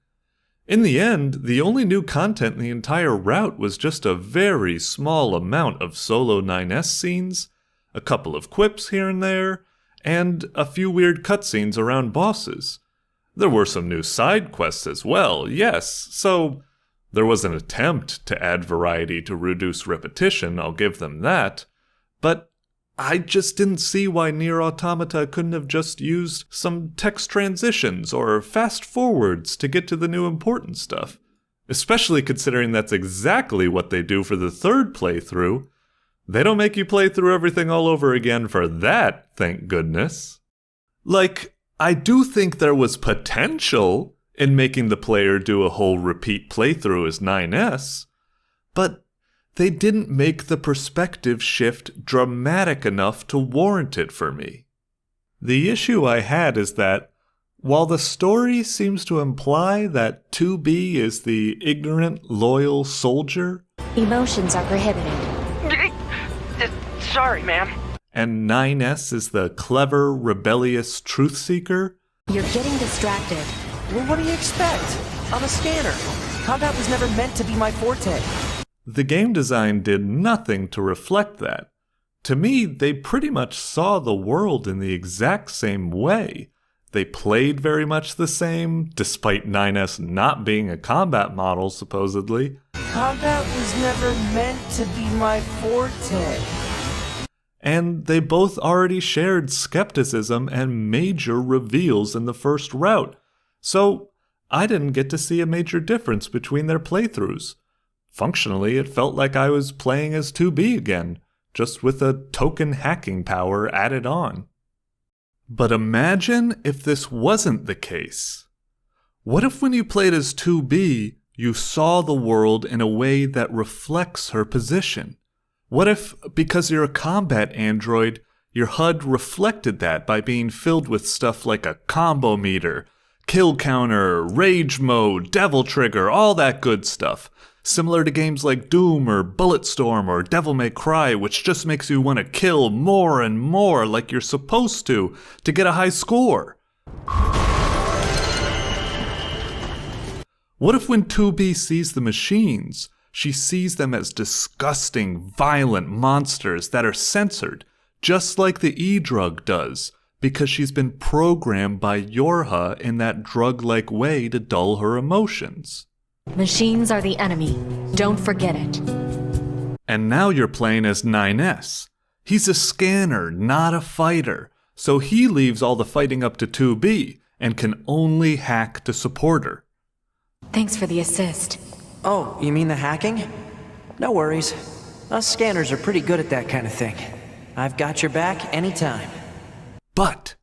In the end, the only new content in the entire route was just a very small amount of solo NieR scenes, a couple of quips here and there, and a few weird cutscenes around bosses. There were some new side quests as well, yes, so there was an attempt to add variety to reduce repetition, I'll give them that, but I just didn't see why NieR Automata couldn't have just used some text transitions or fast forwards to get to the new important stuff, especially considering that's exactly what they do for the third playthrough. They don't make you play through everything all over again for that, thank goodness. Like, I do think there was potential in making the player do a whole repeat playthrough as NieR, but they didn't make the perspective shift dramatic enough to warrant it for me. The issue I had is that, while the story seems to imply that 2B is the ignorant, loyal soldier, emotions are prohibited. Sorry, ma'am. And NieR is the clever, rebellious truth seeker, You're getting distracted. Well, what do you expect? I'm a scanner. Combat was never meant to be my forte. the game design did nothing to reflect that. To me, they pretty much saw the world in the exact same way. They played very much the same, despite NieR not being a combat model, supposedly. Combat was never meant to be my forte. And they both already shared skepticism and major reveals in the first route, so I didn't get to see a major difference between their playthroughs. Functionally, it felt like I was playing as 2B again, just with a token hacking power added on. But imagine if this wasn't the case. What if when you played as 2B, you saw the world in a way that reflects her position? What if, because you're a combat android, your HUD reflected that by being filled with stuff like a combo meter, kill counter, rage mode, devil trigger, all that good stuff? Similar to games like Doom or Bulletstorm or Devil May Cry, which just makes you want to kill more and more like you're supposed to get a high score. What if when 2B sees the machines, she sees them as disgusting, violent monsters that are censored, just like the E-drug does, because she's been programmed by Yorha in that drug-like way to dull her emotions? Machines are the enemy. Don't forget it. And now you're playing as NieR. He's a scanner, not a fighter, so he leaves all the fighting up to 2B and can only hack to support her. Thanks for the assist. Oh, you mean the hacking? No worries. Us scanners are pretty good at that kind of thing. I've got your back anytime. But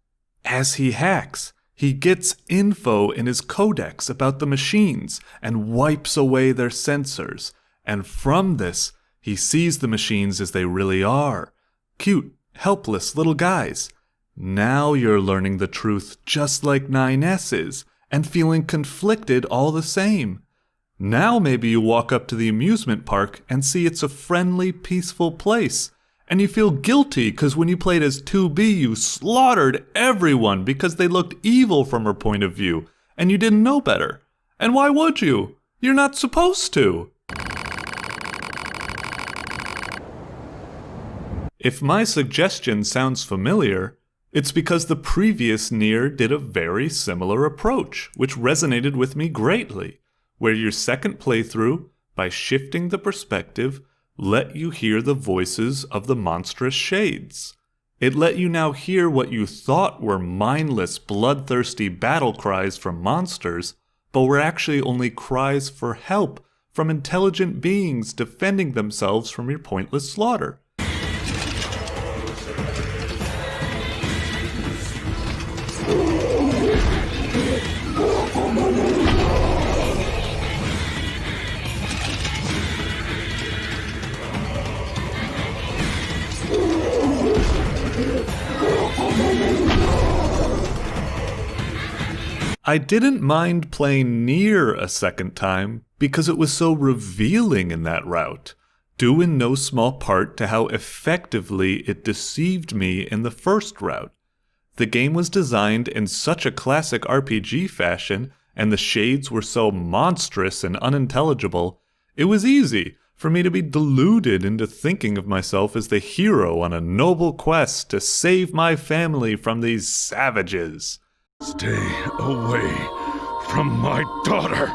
as he hacks, he gets info in his codex about the machines and wipes away their sensors. And from this, he sees the machines as they really are. Cute, helpless little guys. Now you're learning the truth just like NieR is, and feeling conflicted all the same. Now maybe you walk up to the amusement park and see it's a friendly, peaceful place. And you feel guilty because when you played as 2B, you slaughtered everyone because they looked evil from her point of view, and you didn't know better. And why would you? You're not supposed to. If my suggestion sounds familiar, it's because the previous NieR did a very similar approach, which resonated with me greatly, where your second playthrough, by shifting the perspective, let you hear the voices of the monstrous shades. It let you now hear what you thought were mindless, bloodthirsty battle cries from monsters, but were actually only cries for help from intelligent beings defending themselves from your pointless slaughter. I didn't mind playing NieR a second time because it was so revealing in that route, due in no small part to how effectively it deceived me in the first route. The game was designed in such a classic RPG fashion, and the shades were so monstrous and unintelligible, it was easy for me to be deluded into thinking of myself as the hero on a noble quest to save my family from these savages. Stay away from my daughter.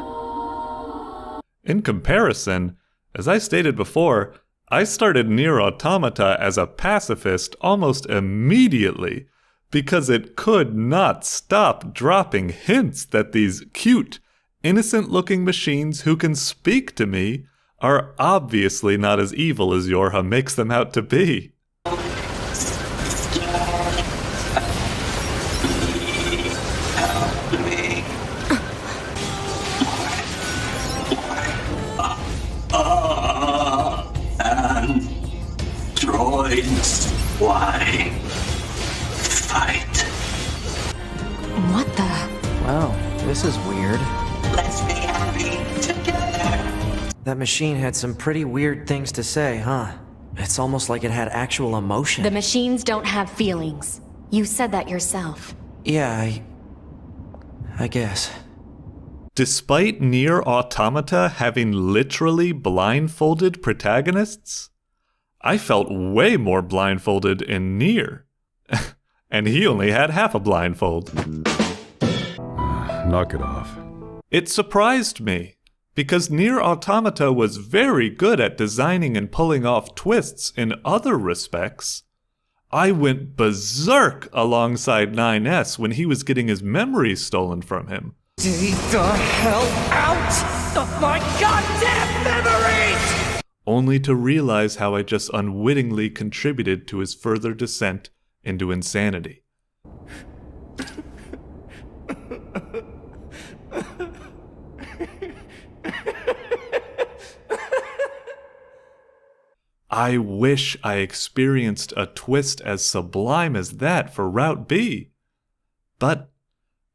In comparison, as I stated before, I started NieR Automata as a pacifist almost immediately because it could not stop dropping hints that these cute, innocent-looking machines who can speak to me are obviously not as evil as Yorha makes them out to be. Androids flying. Fight. What the? Wow, this is weird. Let's be happy together. That machine had some pretty weird things to say, huh? It's almost like it had actual emotion. The machines don't have feelings. You said that yourself. Yeah, I guess. Despite NieR Automata having literally blindfolded protagonists, I felt way more blindfolded in NieR. And he only had half a blindfold. Knock it off. It surprised me, because NieR Automata was very good at designing and pulling off twists in other respects. I went berserk alongside 9S when he was getting his memories stolen from him. Stay the hell out of my goddamn memories! Only to realize how I just unwittingly contributed to his further descent into insanity. I wish I experienced a twist as sublime as that for Route B. But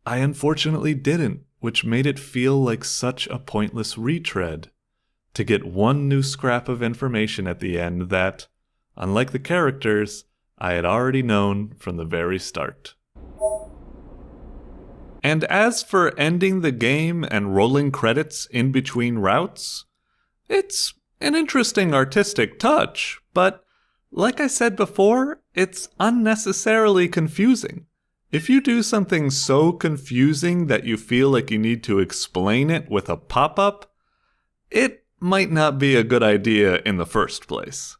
I unfortunately didn't, which made it feel like such a pointless retread. To get one new scrap of information at the end that, unlike the characters, I had already known from the very start. And as for ending the game and rolling credits in between routes, it's an interesting artistic touch, but like I said before, it's unnecessarily confusing. If you do something so confusing that you feel like you need to explain it with a pop-up, it might not be a good idea in the first place.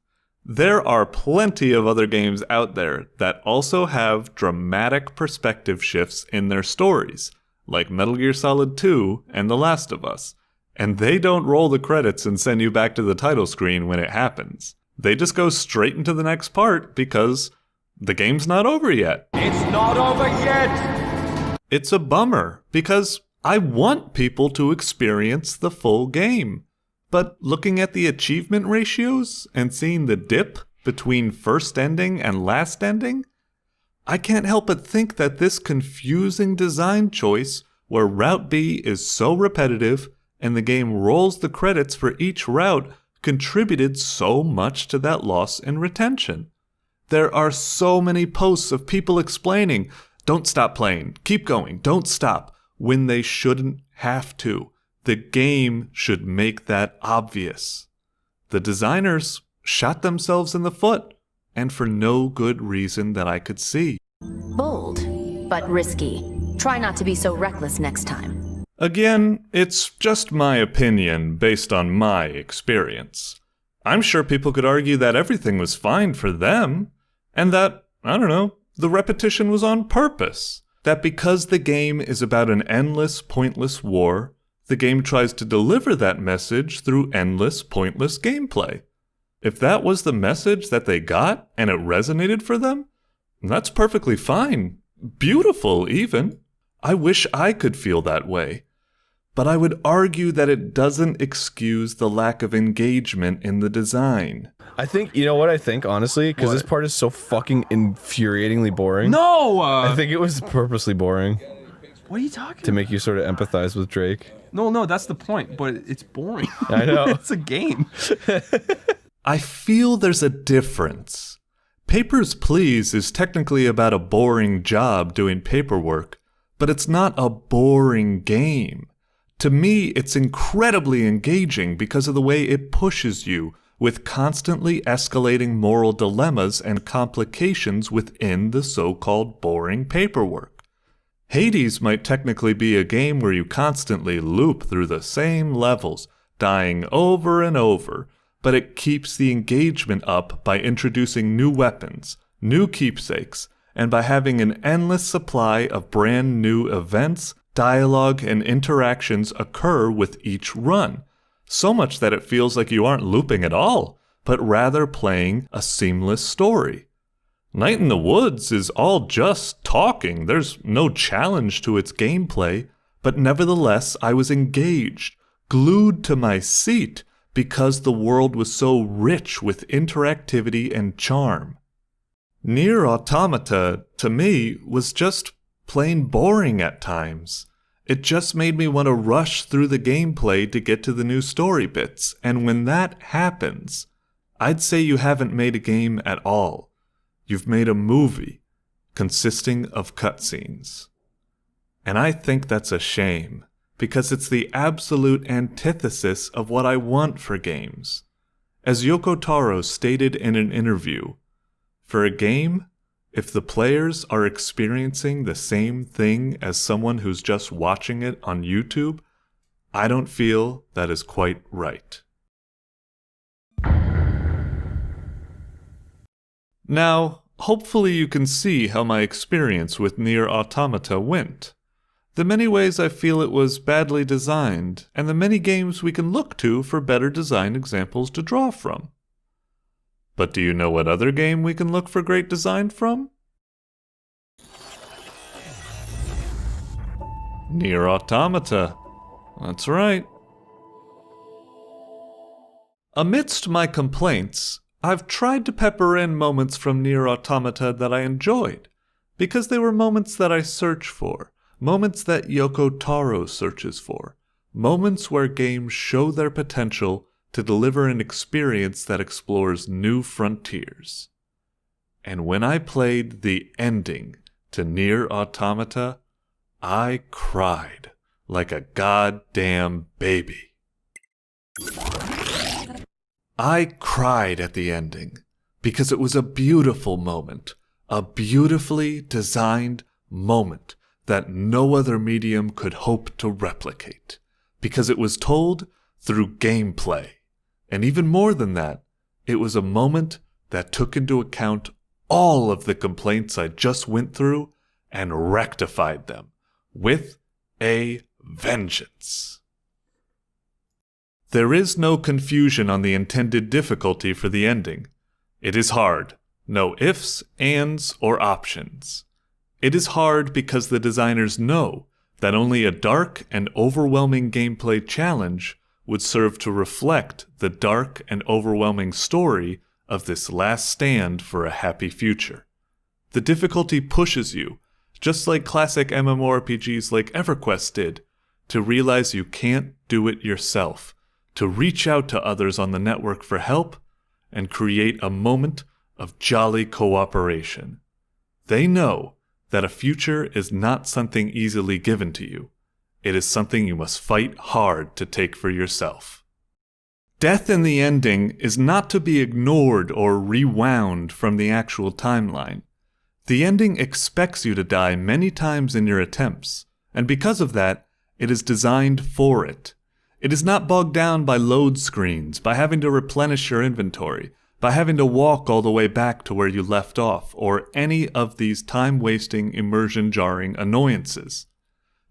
There are plenty of other games out there that also have dramatic perspective shifts in their stories, like Metal Gear Solid 2 and The Last of Us, and they don't roll the credits and send you back to the title screen when it happens. They just go straight into the next part because the game's not over yet. It's not over yet! It's a bummer because I want people to experience the full game. But looking at the achievement ratios and seeing the dip between first ending and last ending, I can't help but think that this confusing design choice where Route B is so repetitive and the game rolls the credits for each route contributed so much to that loss in retention. There are so many posts of people explaining, don't stop playing, keep going, don't stop, when they shouldn't have to. The game should make that obvious. The designers shot themselves in the foot, and for no good reason that I could see. Bold, but risky. Try not to be so reckless next time. Again, it's just my opinion based on my experience. I'm sure people could argue that everything was fine for them, and that, I don't know, the repetition was on purpose. That because the game is about an endless, pointless war, the game tries to deliver that message through endless, pointless gameplay. If that was the message that they got and it resonated for them, that's perfectly fine. Beautiful, even. I wish I could feel that way. but I would argue that it doesn't excuse the lack of engagement in the design. I think, you know what I think, honestly? Because this part is so fucking infuriatingly boring. No! I think it was purposely boring. What are you talking to make you sort of empathize with Drake. No, that's the point, but it's boring. I know. It's a game. I feel there's a difference. Papers, Please is technically about a boring job doing paperwork, but it's not a boring game. To me, it's incredibly engaging because of the way it pushes you with constantly escalating moral dilemmas and complications within the so-called boring paperwork. Hades might technically be a game where you constantly loop through the same levels, dying over and over, but it keeps the engagement up by introducing new weapons, new keepsakes, and by having an endless supply of brand new events, dialogue, and interactions occur with each run, so much that it feels like you aren't looping at all, but rather playing a seamless story. Night in the Woods is all just talking. There's no challenge to its gameplay, but nevertheless I was engaged, glued to my seat, because the world was so rich with interactivity and charm. NieR Automata, to me, was just plain boring at times. It just made me want to rush through the gameplay to get to the new story bits, and when that happens, I'd say you haven't made a game at all. You've made a movie consisting of cutscenes. And I think that's a shame, because it's the absolute antithesis of what I want for games. As Yoko Taro stated in an interview, for a game, if the players are experiencing the same thing as someone who's just watching it on YouTube, I don't feel that is quite right. Now, hopefully you can see how my experience with NieR Automata went. The many ways I feel it was badly designed, and the many games we can look to for better design examples to draw from. But do you know what other game we can look for great design from? NieR Automata. That's right. Amidst my complaints, I've tried to pepper in moments from NieR Automata that I enjoyed, because they were moments that I search for, moments that Yoko Taro searches for, moments where games show their potential to deliver an experience that explores new frontiers. And when I played the ending to NieR Automata, I cried like a goddamn baby. I cried at the ending because it was a beautiful moment, a beautifully designed moment that no other medium could hope to replicate, because it was told through gameplay. And even more than that, it was a moment that took into account all of the complaints I just went through and rectified them with a vengeance. There is no confusion on the intended difficulty for the ending. It is hard. No ifs, ands, or options. It is hard because the designers know that only a dark and overwhelming gameplay challenge would serve to reflect the dark and overwhelming story of this last stand for a happy future. The difficulty pushes you, just like classic MMORPGs like EverQuest did, to realize you can't do it yourself, to reach out to others on the network for help, and create a moment of jolly cooperation. They know that a future is not something easily given to you. It is something you must fight hard to take for yourself. Death in the ending is not to be ignored or rewound from the actual timeline. The ending expects you to die many times in your attempts, and because of that, it is designed for it. It is not bogged down by load screens, by having to replenish your inventory, by having to walk all the way back to where you left off, or any of these time-wasting, immersion-jarring annoyances.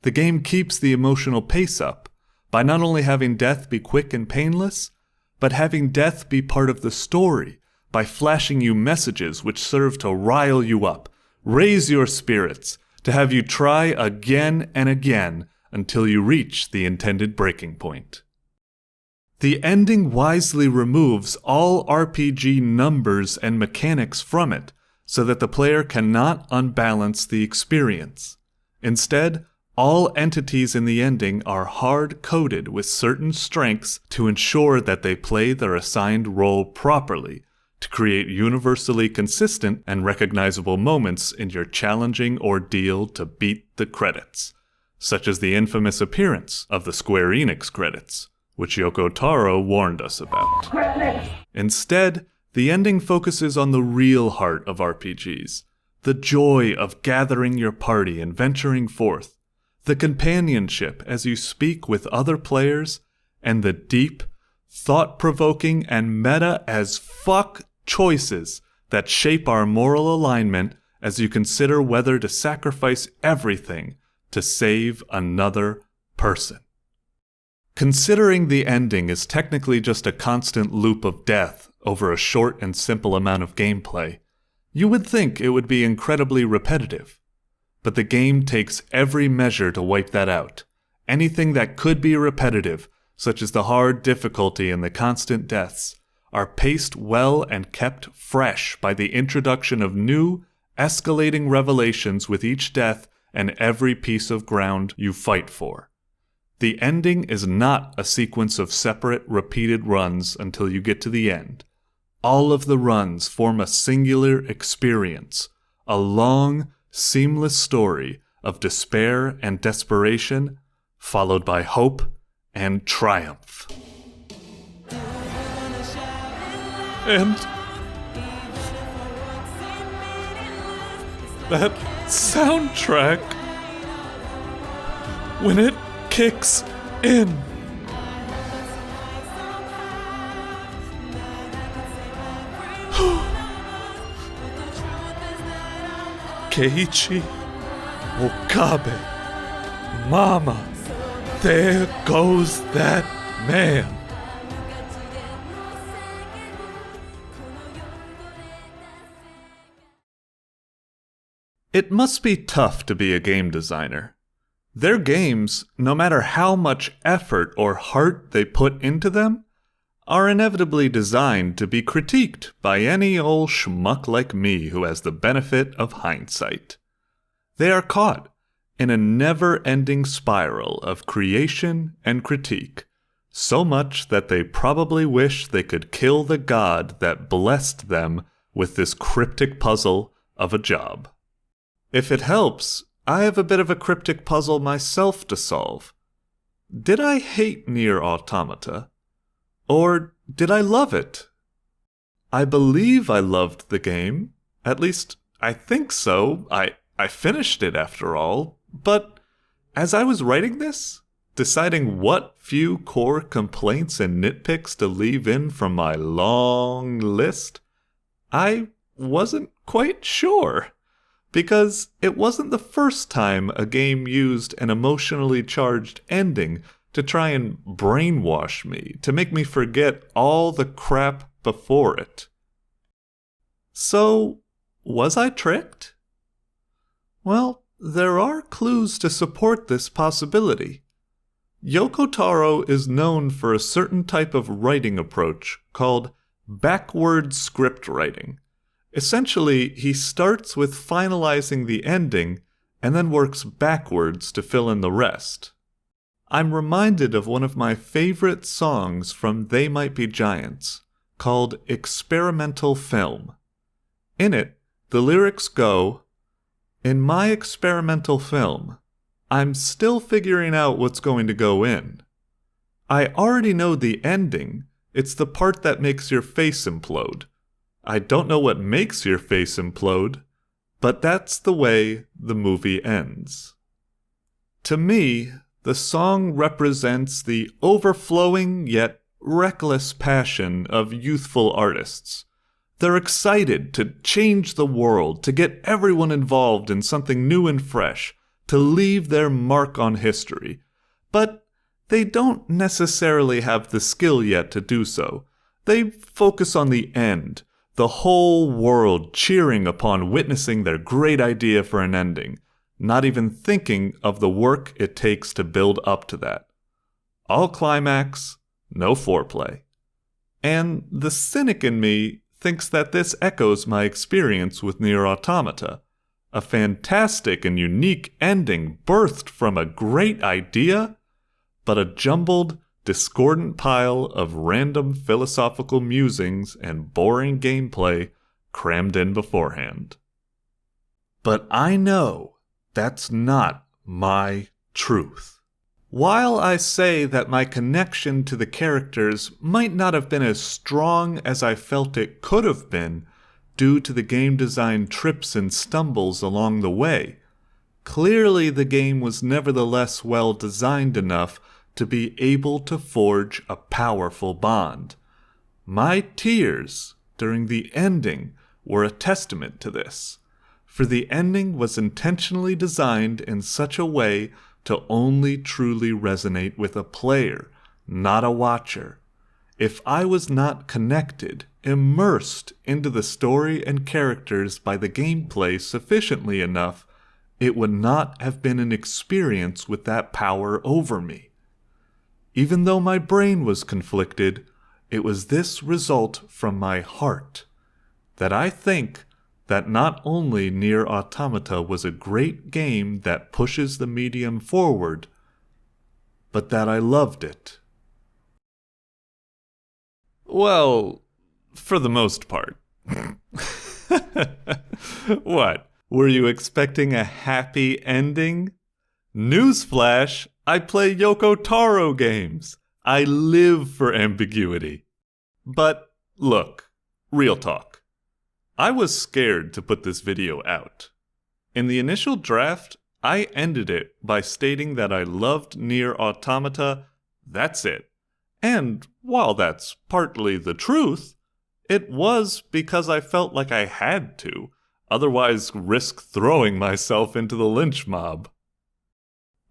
The game keeps the emotional pace up by not only having death be quick and painless, but having death be part of the story by flashing you messages which serve to rile you up, raise your spirits, to have you try again and again until you reach the intended breaking point. The ending wisely removes all RPG numbers and mechanics from it, so that the player cannot unbalance the experience. Instead, all entities in the ending are hard-coded with certain strengths to ensure that they play their assigned role properly, to create universally consistent and recognizable moments in your challenging ordeal to beat the credits, such as the infamous appearance of the Square Enix credits, which Yoko Taro warned us about. Instead, the ending focuses on the real heart of RPGs, the joy of gathering your party and venturing forth, the companionship as you speak with other players, and the deep, thought-provoking, and meta-as-fuck choices that shape our moral alignment as you consider whether to sacrifice everything to save another person. Considering the ending is technically just a constant loop of death over a short and simple amount of gameplay, you would think it would be incredibly repetitive. But the game takes every measure to wipe that out. Anything that could be repetitive, such as the hard difficulty and the constant deaths, are paced well and kept fresh by the introduction of new, escalating revelations with each death and every piece of ground you fight for. The ending is not a sequence of separate, repeated runs until you get to the end. All of the runs form a singular experience, a long, seamless story of despair and desperation, followed by hope and triumph. And that soundtrack, when it kicks in, Keiichi Okabe, Mama, there goes that man. It must be tough to be a game designer. Their games, no matter how much effort or heart they put into them, are inevitably designed to be critiqued by any old schmuck like me who has the benefit of hindsight. They are caught in a never-ending spiral of creation and critique, so much that they probably wish they could kill the god that blessed them with this cryptic puzzle of a job. If it helps, I have a bit of a cryptic puzzle myself to solve. Did I hate NieR Automata? Or did I love it? I believe I loved the game. At least, I think so. I finished it after all. But as I was writing this, deciding what few core complaints and nitpicks to leave in from my long list, I wasn't quite sure. Because it wasn't the first time a game used an emotionally charged ending to try and brainwash me, to make me forget all the crap before it. So, was I tricked? Well, there are clues to support this possibility. Yoko Taro is known for a certain type of writing approach called backward script writing. Essentially, he starts with finalizing the ending and then works backwards to fill in the rest. I'm reminded of one of my favorite songs from They Might Be Giants, called Experimental Film. In it, the lyrics go, "In my experimental film, I'm still figuring out what's going to go in. I already know the ending, it's the part that makes your face implode. I don't know what makes your face implode, but that's the way the movie ends." To me, the song represents the overflowing yet reckless passion of youthful artists. They're excited to change the world, to get everyone involved in something new and fresh, to leave their mark on history. But they don't necessarily have the skill yet to do so. They focus on the end, the whole world cheering upon witnessing their great idea for an ending. not even thinking of the work it takes to build up to that. All climax, no foreplay. And the cynic in me thinks that this echoes my experience with NieR Automata, a fantastic and unique ending birthed from a great idea, but a jumbled, discordant pile of random philosophical musings and boring gameplay crammed in beforehand. But I know that's not my truth. While I say that my connection to the characters might not have been as strong as I felt it could have been due to the game design trips and stumbles along the way, clearly the game was nevertheless well designed enough to be able to forge a powerful bond. My tears during the ending were a testament to this, for the ending was intentionally designed in such a way to only truly resonate with a player, not a watcher. If I was not connected, immersed into the story and characters by the gameplay sufficiently enough, it would not have been an experience with that power over me. Even though my brain was conflicted, it was this result from my heart, that I think that not only NieR Automata was a great game that pushes the medium forward, but that I loved it. Well, for the most part. What? Were you expecting a happy ending? Newsflash, I play Yoko Taro games. I live for ambiguity. But look, real talk. I was scared to put this video out. In the initial draft, I ended it by stating that I loved NieR Automata, that's it. And while that's partly the truth, it was because I felt like I had to, otherwise risk throwing myself into the lynch mob.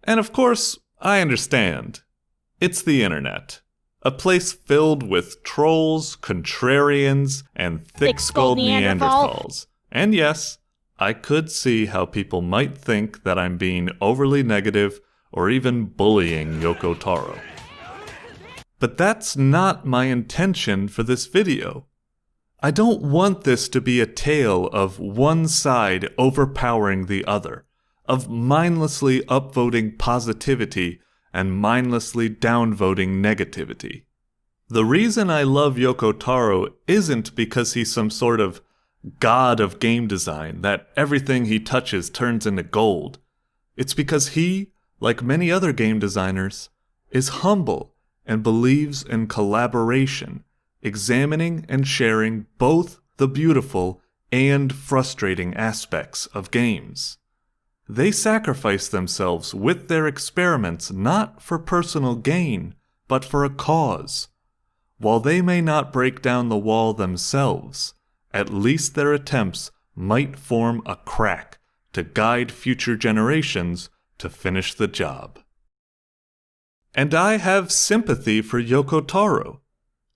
And of course, I understand. It's the internet. A place filled with trolls, contrarians, and thick-skulled Neanderthals. And yes, I could see how people might think that I'm being overly negative or even bullying Yoko Taro. But that's not my intention for this video. I don't want this to be a tale of one side overpowering the other, of mindlessly upvoting positivity and mindlessly downvoting negativity. The reason I love Yoko Taro isn't because he's some sort of god of game design that everything he touches turns into gold. It's because he, like many other game designers, is humble and believes in collaboration, examining and sharing both the beautiful and frustrating aspects of games. They sacrifice themselves with their experiments not for personal gain, but for a cause. While they may not break down the wall themselves, at least their attempts might form a crack to guide future generations to finish the job. And I have sympathy for Yoko Taro.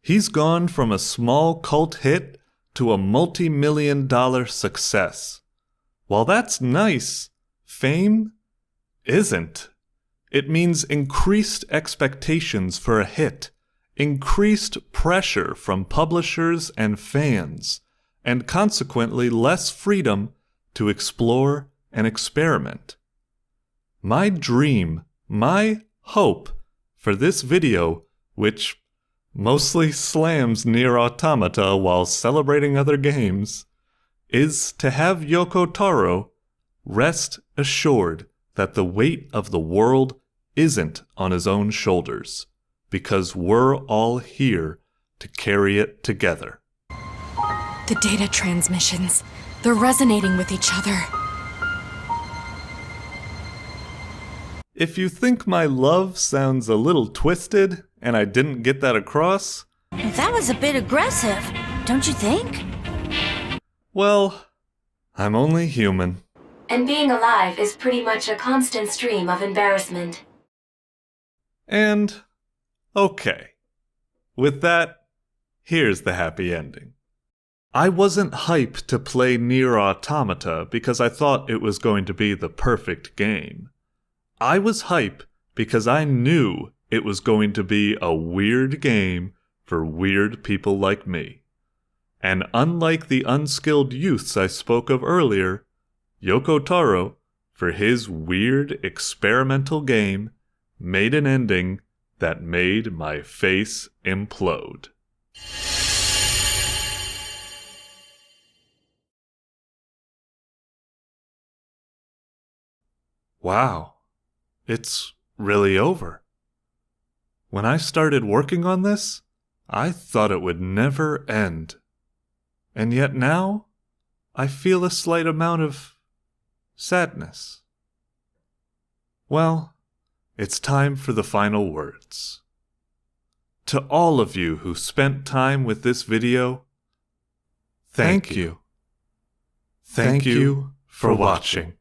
He's gone from a small cult hit to a multi-million-dollar success. While that's nice, fame isn't. It means increased expectations for a hit, increased pressure from publishers and fans, and consequently less freedom to explore and experiment. My dream, my hope for this video, which mostly slams NieR Automata while celebrating other games, is to have Yoko Taro rest assured that the weight of the world isn't on his own shoulders, because we're all here to carry it together. The data transmissions, they're resonating with each other. If you think my love sounds a little twisted and I didn't get that across, That was a bit aggressive, don't you think? well, I'm only human. And being alive is pretty much a constant stream of embarrassment. And, okay. With that, here's the happy ending. I wasn't hyped to play NieR Automata because I thought it was going to be the perfect game. I was hyped because I knew it was going to be a weird game for weird people like me. And unlike the unskilled youths I spoke of earlier, Yoko Taro, for his weird experimental game, made an ending that made my face implode. Wow, it's really over. When I started working on this, I thought it would never end. And yet now, I feel a slight amount of sadness. Well, it's time for the final words. To all of you who spent time with this video, thank you. Thank you for watching.